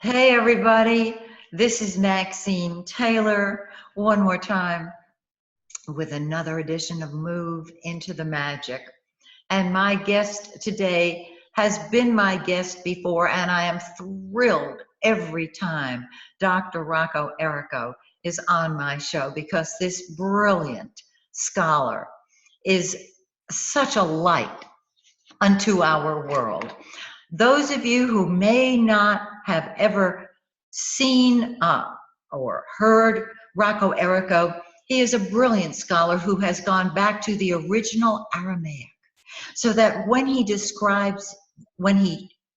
Hey everybody, this is Maxine Taylor one more time with another edition of Move into the Magic. And my guest today has been my guest before, and I am thrilled every time Dr. Rocco Errico is on my show because this brilliant scholar is such a light unto our world. Those of you who may not have ever seen or heard Rocco Errico, he is a brilliant scholar who has gone back to the original Aramaic, so that when he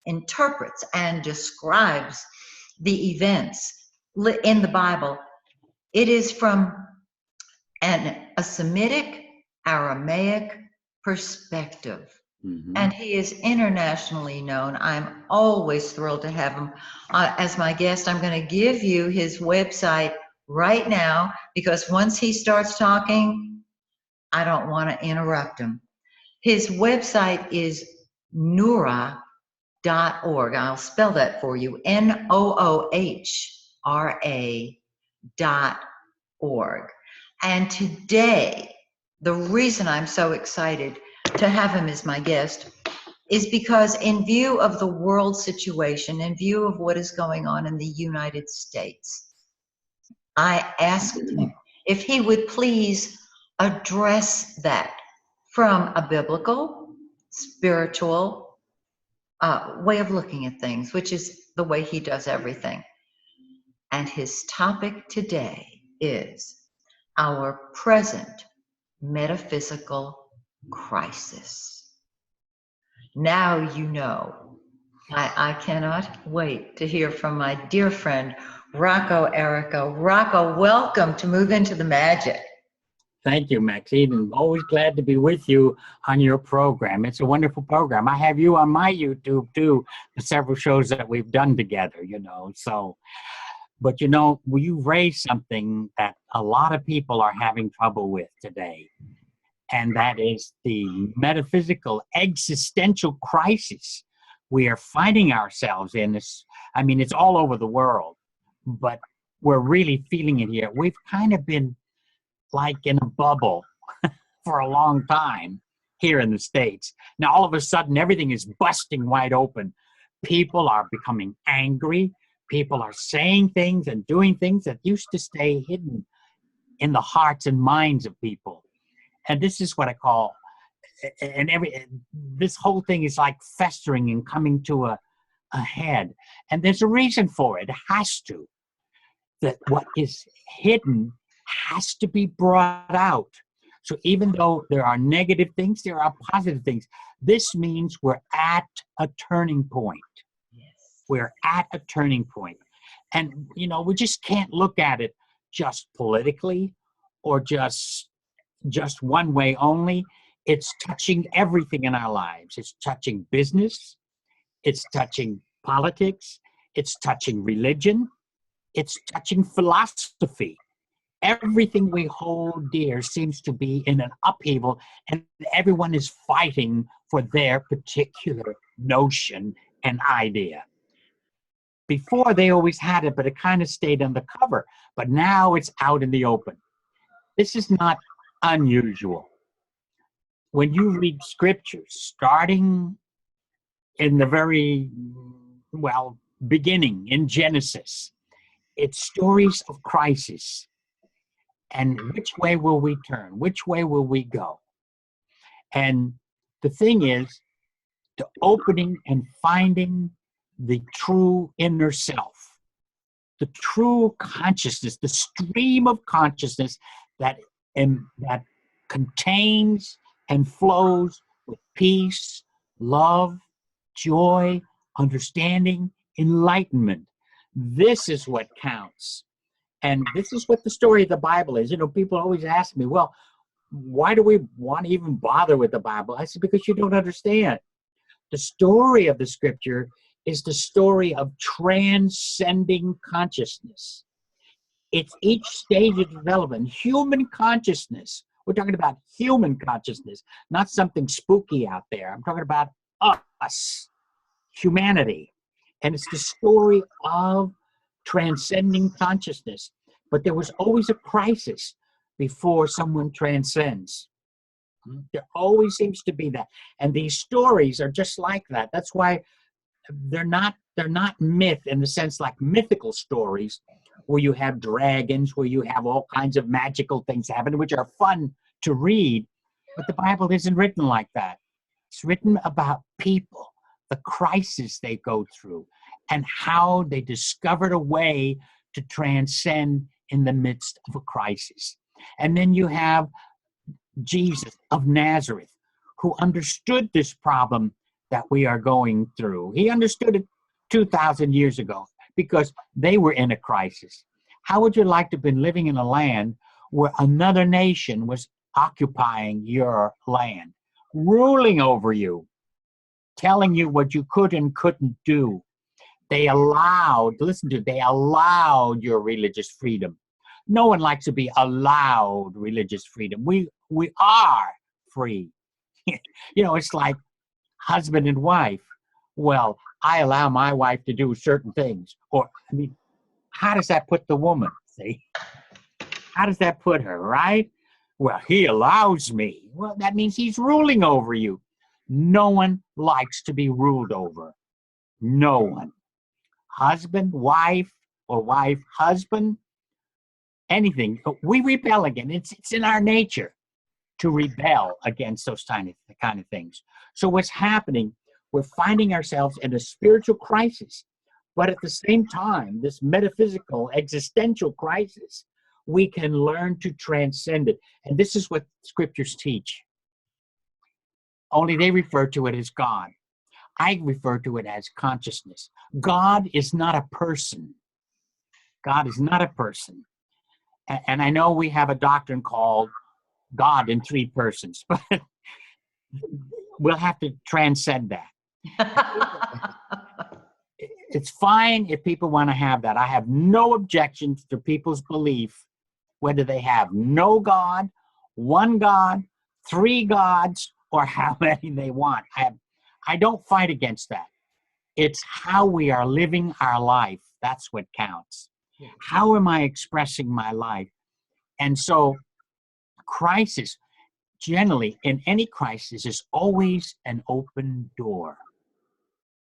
interprets and describes the events in the Bible, it is from a Semitic Aramaic perspective. And he is internationally known. I'm always thrilled to have him as my guest. I'm going to give you his website right now because once he starts talking, I don't want to interrupt him. His website is Noohra.org. I'll spell that for you, Noohra.org. And today, the reason I'm so excited to have him as my guest is because in view of the world situation, in view of what is going on in the United States, I asked him if he would please address that from a biblical, spiritual way of looking at things, which is the way he does everything. And his topic today is our present metaphysical crisis. Now you know. I cannot wait to hear from my dear friend, Rocco Errico. Rocco, welcome to Move Into the Magic. Thank you, Maxine. I'm always glad to be with you on your program. It's a wonderful program. I have you on my YouTube, too, for several shows that we've done together, But, you've raised something that a lot of people are having trouble with today. And that is the metaphysical existential crisis we are finding ourselves in. It's all over the world, but we're really feeling it here. We've kind of been like in a bubble for a long time here in the States. Now, all of a sudden, everything is busting wide open. People are becoming angry. People are saying things and doing things that used to stay hidden in the hearts and minds of people. And this is what I call, this whole thing is like festering and coming to a head. And there's a reason for it. It has to. That what is hidden has to be brought out. So even though there are negative things, there are positive things. This means we're at a turning point. Yes. We're at a turning point. And, we just can't look at it just politically or just one way only. It's touching everything in our lives. It's touching business. It's touching politics. It's touching religion. It's touching philosophy. Everything we hold dear seems to be in an upheaval, and everyone is fighting for their particular notion and idea. Before, they always had it, but it kind of stayed undercover. But now it's out in the open. This is not unusual. When you read scriptures, starting in the very, beginning in Genesis, it's stories of crisis. And which way will we turn? Which way will we go? And the thing is, the opening and finding the true inner self, the true consciousness, the stream of consciousness that contains and flows with peace, love, joy, understanding, enlightenment. This is what counts. And this is what the story of the Bible is. People always ask me, well, why do we want to even bother with the Bible? I said, because you don't understand. The story of the scripture is the story of transcending consciousness. It's each stage of development. Human consciousness. We're talking about human consciousness, not something spooky out there. I'm talking about us, humanity. And it's the story of transcending consciousness. But there was always a crisis before someone transcends. There always seems to be that. And these stories are just like that. That's why they're not myth in the sense like mythical stories where you have dragons, where you have all kinds of magical things happen, which are fun to read. But the Bible isn't written like that. It's written about people, the crisis they go through, and how they discovered a way to transcend in the midst of a crisis. And then you have Jesus of Nazareth, who understood this problem that we are going through. He understood it 2,000 years ago because they were in a crisis. How would you like to have been living in a land where another nation was occupying your land, ruling over you, telling you what you could and couldn't do? They allowed your religious freedom. No one likes to be allowed religious freedom. We are free. It's like husband and wife. Well, I allow my wife to do certain things. Or, how does that put the woman? See? How does that put her, right? Well, he allows me. Well, that means he's ruling over you. No one likes to be ruled over. No one. Husband, wife, or wife, husband, anything. We rebel against. It's in our nature to rebel against those kind of things. So what's happening, we're finding ourselves in a spiritual crisis, but at the same time, this metaphysical, existential crisis, we can learn to transcend it. And this is what scriptures teach. Only they refer to it as God. I refer to it as consciousness. God is not a person. God is not a person. And I know we have a doctrine called God in three persons, but we'll have to transcend that. It's fine if people want to have that. I have no objections to people's belief, whether they have no God, one God, three gods, or how many they want. I don't fight against that. It's how we are living our life. That's what counts. How am I expressing my life? And so crisis, generally, in any crisis, is always an open door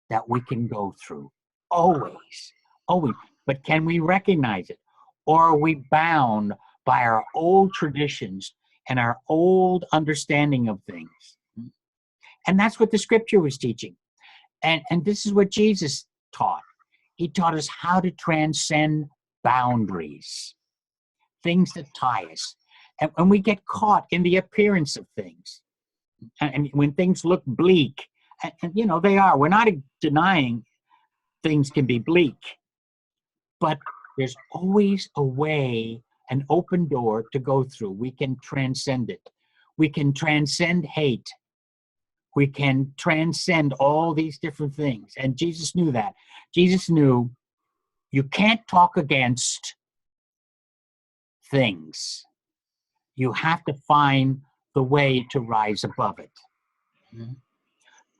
that we can go through. Always. Always. But can we recognize it? Or are we bound by our old traditions and our old understanding of things? And that's what the scripture was teaching. And this is what Jesus taught. He taught us how to transcend boundaries, things that tie us. And when we get caught in the appearance of things, and when things look bleak, and they are, we're not denying things can be bleak, but there's always a way, an open door to go through. We can transcend it. We can transcend hate. We can transcend all these different things. And Jesus knew that. Jesus knew you can't talk against things. You have to find the way to rise above it. Mm-hmm.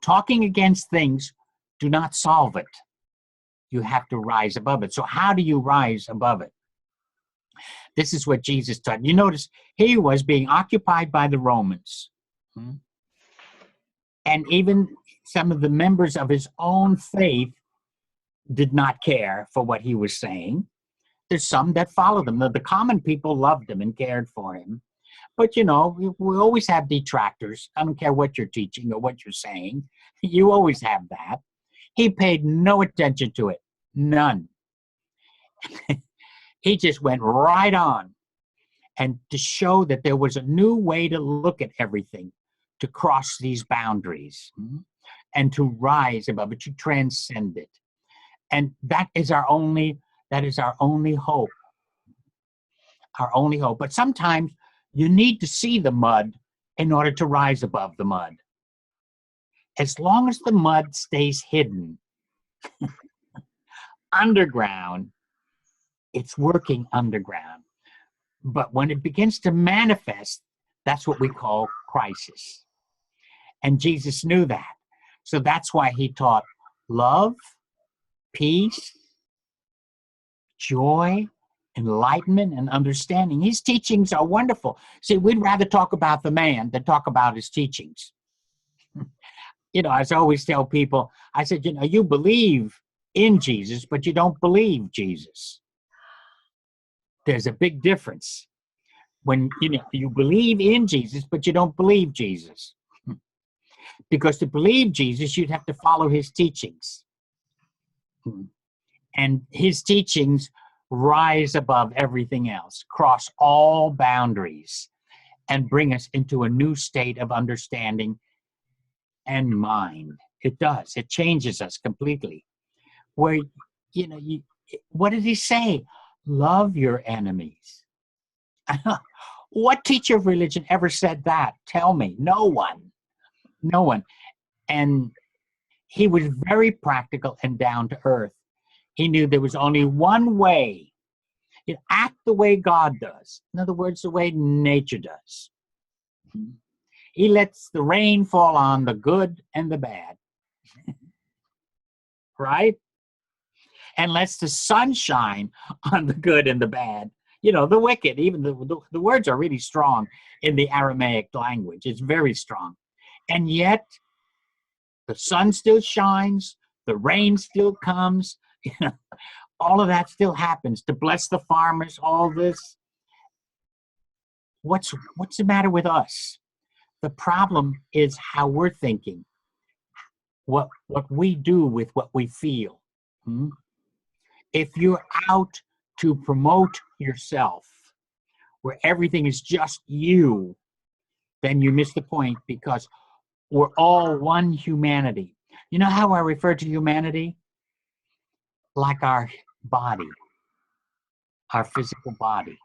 Talking against things do not solve it. You have to rise above it. So how do you rise above it? This is what Jesus taught. You notice he was being occupied by the Romans. Mm-hmm. And even some of the members of his own faith did not care for what he was saying. There's some that followed him. The common people loved him and cared for him. But, we always have detractors. I don't care what you're teaching or what you're saying. You always have that. He paid no attention to it. None. He just went right on. And to show that there was a new way to look at everything, to cross these boundaries, and to rise above it, to transcend it. And that is our only hope. Our only hope. But sometimes you need to see the mud in order to rise above the mud. As long as the mud stays hidden underground, it's working underground. But when it begins to manifest, that's what we call crisis. And Jesus knew that. So that's why he taught love, peace, joy, enlightenment, and understanding. His teachings are wonderful. See, we'd rather talk about the man than talk about his teachings. You know, as I always tell people, I said, you know, you believe in Jesus, but you don't believe Jesus. There's a big difference when, you know, you believe in Jesus, but you don't believe Jesus. Because to believe Jesus, you'd have to follow his teachings. And his teachings rise above everything else, cross all boundaries, and bring us into a new state of understanding and mind. It does. It changes us completely. Where, you know, what did he say? Love your enemies. What teacher of religion ever said that? Tell me. No one. No one. And he was very practical and down to earth. He knew there was only one way. You act the way God does. In other words, the way nature does. He lets the rain fall on the good and the bad. Right? And lets the sun shine on the good and the bad. You know, the wicked. Even the words are really strong in the Aramaic language. It's very strong. And yet, the sun still shines. The rain still comes. You know, all of that still happens to bless the farmers, all this. What's the matter with us? The problem is how we're thinking, what we do with what we feel. If you're out to promote yourself, where everything is just you, then you miss the point, because we're all one humanity. You know how I refer to humanity? Like our body, our physical body.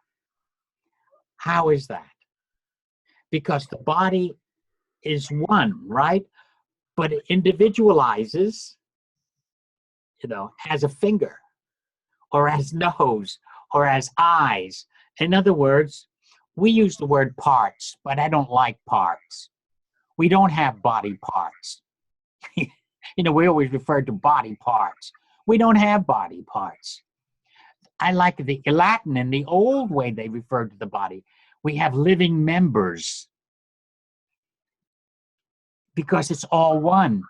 How is that? Because the body is one, right? But it individualizes, you know, as a finger, or as nose, or as eyes. In other words, we use the word parts, but I don't like parts. We don't have body parts. You know, we always refer to body parts. We don't have body parts. I like the Latin and the old way they referred to the body. We have living members, because it's all one.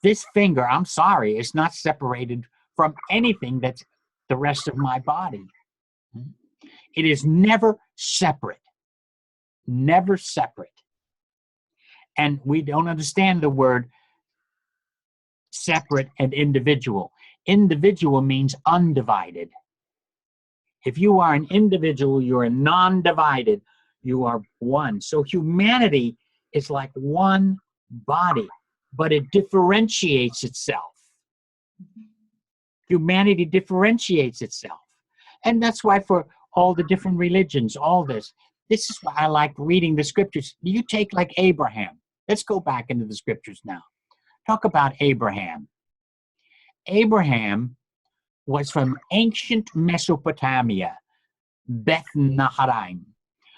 This finger, I'm sorry, is not separated from anything that's the rest of my body. It is never separate. Never separate. And we don't understand the word separate and individual. Individual means undivided. If you are an individual, you're a non-divided. You are one. So humanity is like one body, but it differentiates itself. Humanity differentiates itself. And that's why for all the different religions, all this is why I like reading the scriptures. You take like Abraham. Let's go back into the scriptures now. Talk about Abraham. Abraham was from ancient Mesopotamia, Beth Naharaim,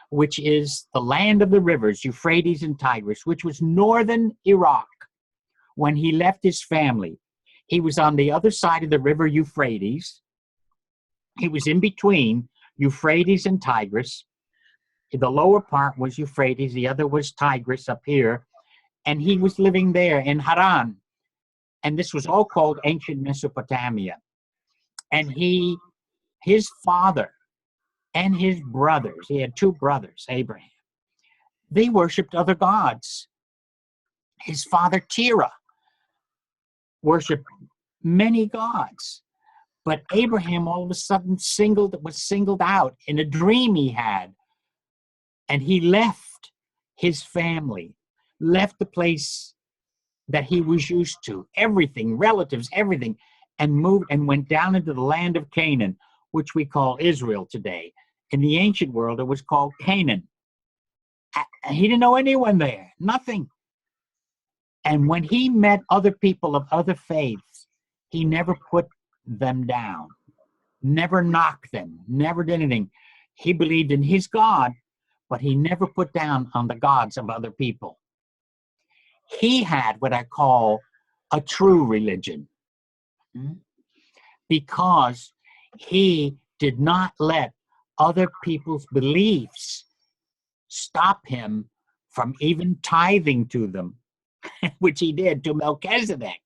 which is the land of the rivers, Euphrates and Tigris, which was northern Iraq. When he left his family, he was on the other side of the river Euphrates. He was in between Euphrates and Tigris. The lower part was Euphrates, the other was Tigris up here, and he was living there in Haran. And this was all called ancient Mesopotamia. And his father and his brothers, he had two brothers, Abraham, they worshipped other gods. His father Terah worshipped many gods. But Abraham all of a sudden was singled out in a dream he had. And he left his family, left the place that he was used to, everything, relatives, everything, and moved and went down into the land of Canaan, which we call Israel today. In the ancient world, it was called Canaan. He didn't know anyone there, nothing. And when he met other people of other faiths, he never put them down, never knocked them, never did anything. He believed in his God, but he never put down on the gods of other people. He had what I call a true religion. because he did not let other people's beliefs stop him from even tithing to them, which he did to Melchizedek,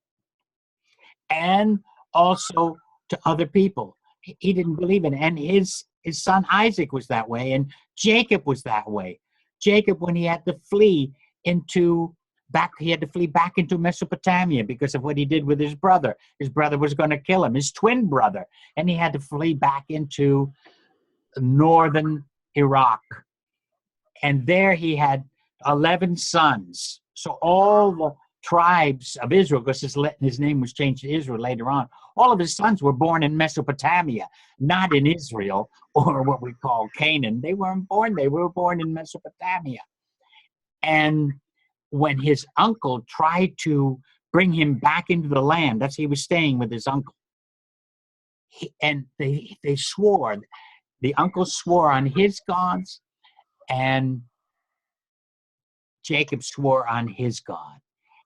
and also to other people. He didn't believe in it. And his son Isaac was that way, and Jacob was that way. Jacob, when he had to flee back into Mesopotamia because of what he did with his brother. His brother was going to kill him, his twin brother, and he had to flee back into northern Iraq. And there he had 11 sons. So all the tribes of Israel, because his name was changed to Israel later on, all of his sons were born in Mesopotamia, not in Israel or what we call Canaan. They were born in Mesopotamia. And when his uncle tried to bring him back into the land, he was staying with his uncle. They swore, the uncle swore on his gods, and Jacob swore on his God.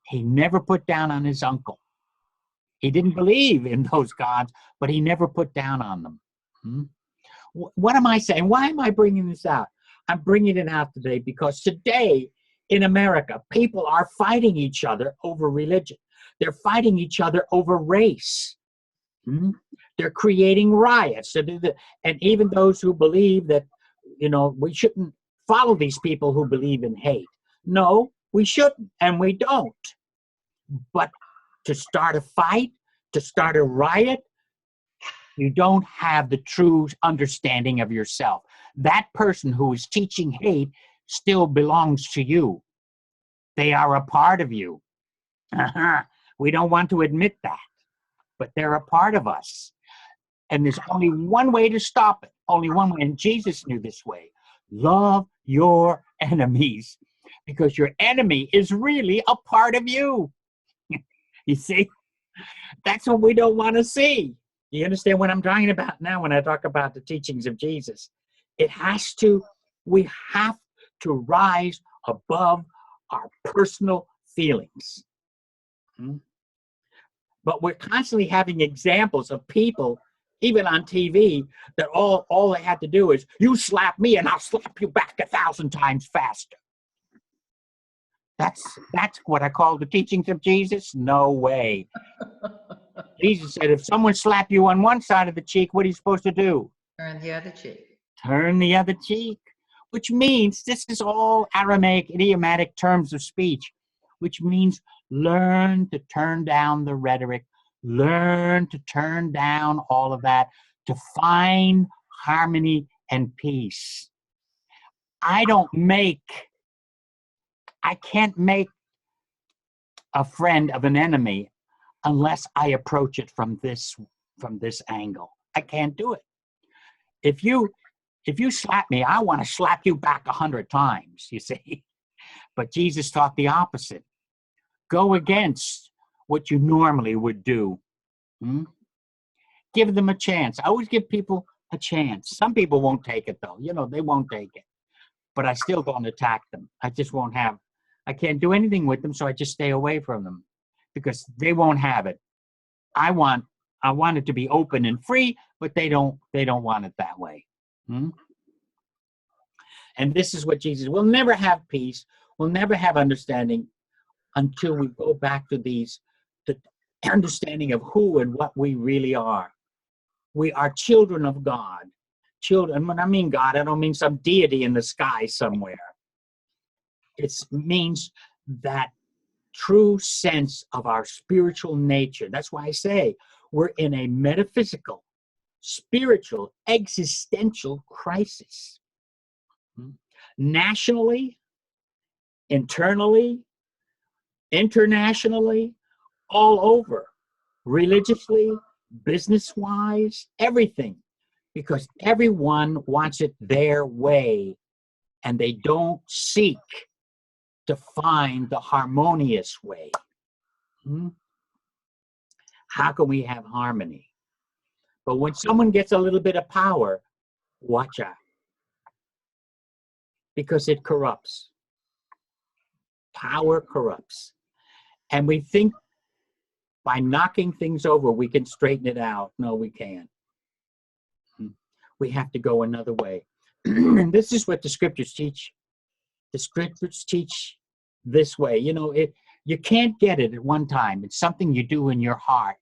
He never put down on his uncle. He didn't believe in those gods, but he never put down on them. What am I saying? Why am I bringing this out? I'm bringing it out today because today in America, people are fighting each other over religion. They're fighting each other over race. They're creating riots. And even those who believe that, we shouldn't follow these people who believe in hate. No, we shouldn't, and we don't. But to start a fight, to start a riot, you don't have the true understanding of yourself. That person who is teaching hate still belongs to you. They are a part of you. We don't want to admit that, but they're a part of us. And there's only one way to stop it. Only one way. And Jesus knew this way. Love your enemies, because your enemy is really a part of you. You see? That's what we don't want to see. You understand what I'm talking about now when I talk about the teachings of Jesus? We have to rise above our personal feelings. But we're constantly having examples of people, even on TV, that all they had to do is, you slap me and I'll slap you back 1,000 times faster. That's what I call the teachings of Jesus? No way. Jesus said, if someone slap you on one side of the cheek, what are you supposed to do? Turn the other cheek. Turn the other cheek, which means, this is all Aramaic idiomatic terms of speech, which means learn to turn down the rhetoric, learn to turn down all of that, to find harmony and peace. I can't make a friend of an enemy unless I approach it from this angle. I can't do it. If you slap me, I want to slap you back 100 times, you see. But Jesus taught the opposite. Go against what you normally would do. Give them a chance. I always give people a chance. Some people won't take it, though. They won't take it. But I still don't attack them. I can't do anything with them, so I just stay away from them because they won't have it. I want it to be open and free, but they don't want it that way. And this is what Jesus will never have peace. We'll never have understanding until we go back to the understanding of who and what we really are. We are children of God. Children, when I mean God, I don't mean some deity in the sky somewhere. It means that true sense of our spiritual nature. That's why I say we're in a metaphysical, spiritual, existential crisis. Nationally, internally, internationally, all over, religiously, business-wise, everything, because everyone wants it their way, and they don't seek to find the harmonious way. How can we have harmony? But when someone gets a little bit of power, watch out, because it corrupts. Power corrupts. And we think by knocking things over, we can straighten it out. No, we can't. We have to go another way. And this is what the scriptures teach. The scriptures teach this way. You know, you can't get it at one time. It's something you do in your heart,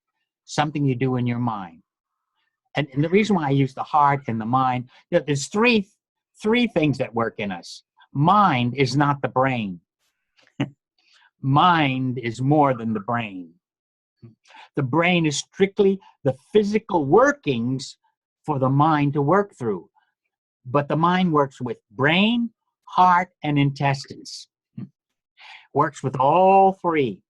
something you do in your mind. And the reason why I use the heart and the mind, there's three things that work in us. Mind is not the brain. Mind is more than the brain. The brain is strictly the physical workings for the mind to work through. But the mind works with brain, heart, and intestines. Works with all three.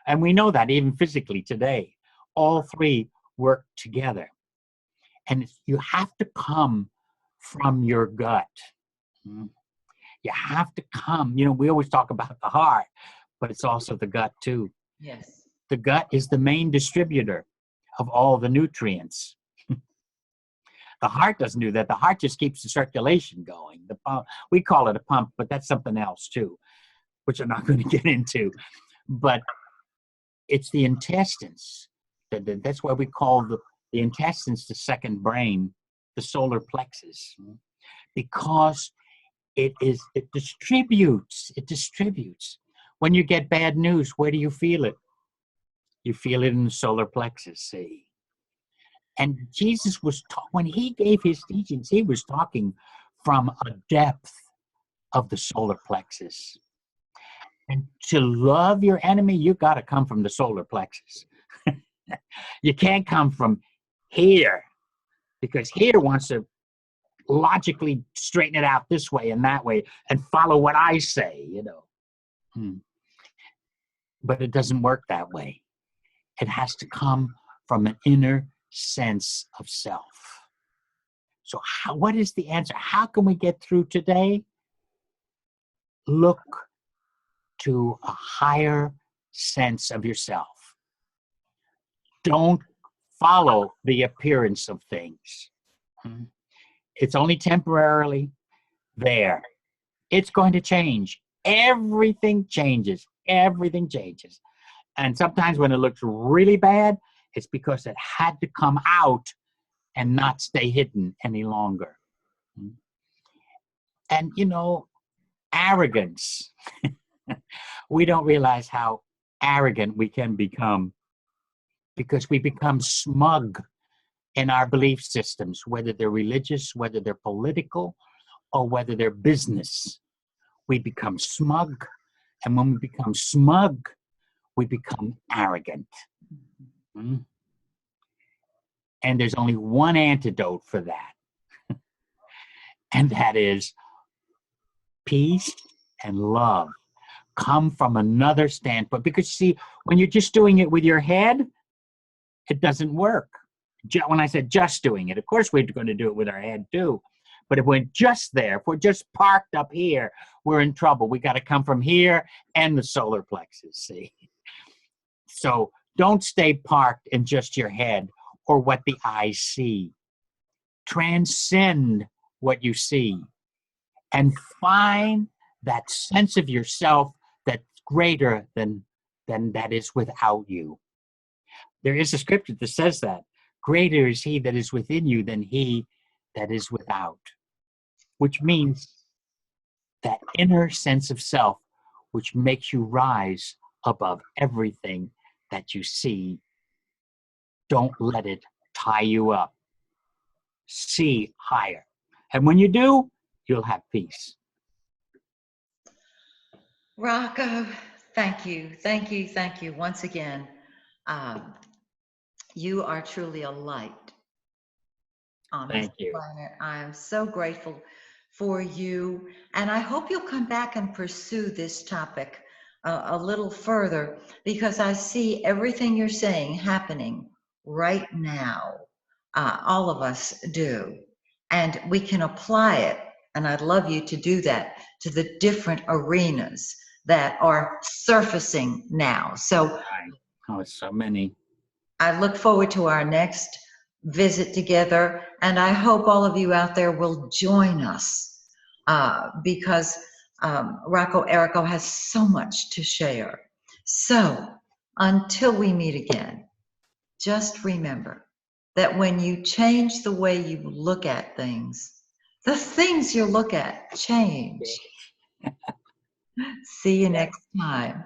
And we know that even physically today. All three work together. And you have to come from your gut. You have to come. You know, we always talk about the heart, but it's also the gut too. Yes. The gut is the main distributor of all the nutrients. The heart doesn't do that. The heart just keeps the circulation going. The pump, we call it a pump, but that's something else too, which I'm not going to get into. But it's the intestines. That's why we call the intestines the second brain, the solar plexus, because it distributes. It distributes. When you get bad news, where do you feel it? You feel it in the solar plexus, see? And Jesus when he gave his teachings, he was talking from a depth of the solar plexus. And to love your enemy, you got to come from the solar plexus. You can't come from here, because here wants to logically straighten it out this way and that way and follow what I say, you know. But it doesn't work that way. It has to come from an inner sense of self. So what is the answer? How can we get through today? Look to a higher sense of yourself. Don't follow the appearance of things. It's only temporarily there. It's going to change. Everything changes. Everything changes. And sometimes when it looks really bad, it's because it had to come out and not stay hidden any longer. And, you know, arrogance. We don't realize how arrogant we can become, because we become smug in our belief systems, whether they're religious, whether they're political, or whether they're business. We become smug. And when we become smug, we become arrogant. And there's only one antidote for that. And that is peace and love. Come from another standpoint. Because you see, when you're just doing it with your head, it doesn't work. When I said just doing it, of course we're going to do it with our head too. But if we're just there, if we're just parked up here, we're in trouble. We got to come from here and the solar plexus, see? So don't stay parked in just your head or what the eyes see. Transcend what you see and find that sense of yourself that's greater than that is without you. There is a scripture that says that. Greater is he that is within you than he that is without. Which means that inner sense of self, which makes you rise above everything that you see. Don't let it tie you up. See higher. And when you do, you'll have peace. Rocco, thank you. Thank you. Thank you once again. You are truly a light on this planet. I'm so grateful for you. And I hope you'll come back and pursue this topic a little further, because I see everything you're saying happening right now. All of us do. And we can apply it. And I'd love you to do that to the different arenas that are surfacing now. So, so many. I look forward to our next visit together, and I hope all of you out there will join us, because Rocco Errico has so much to share. So Until we meet again, just remember that when you change the way you look at things, the things you look at change. See you next time.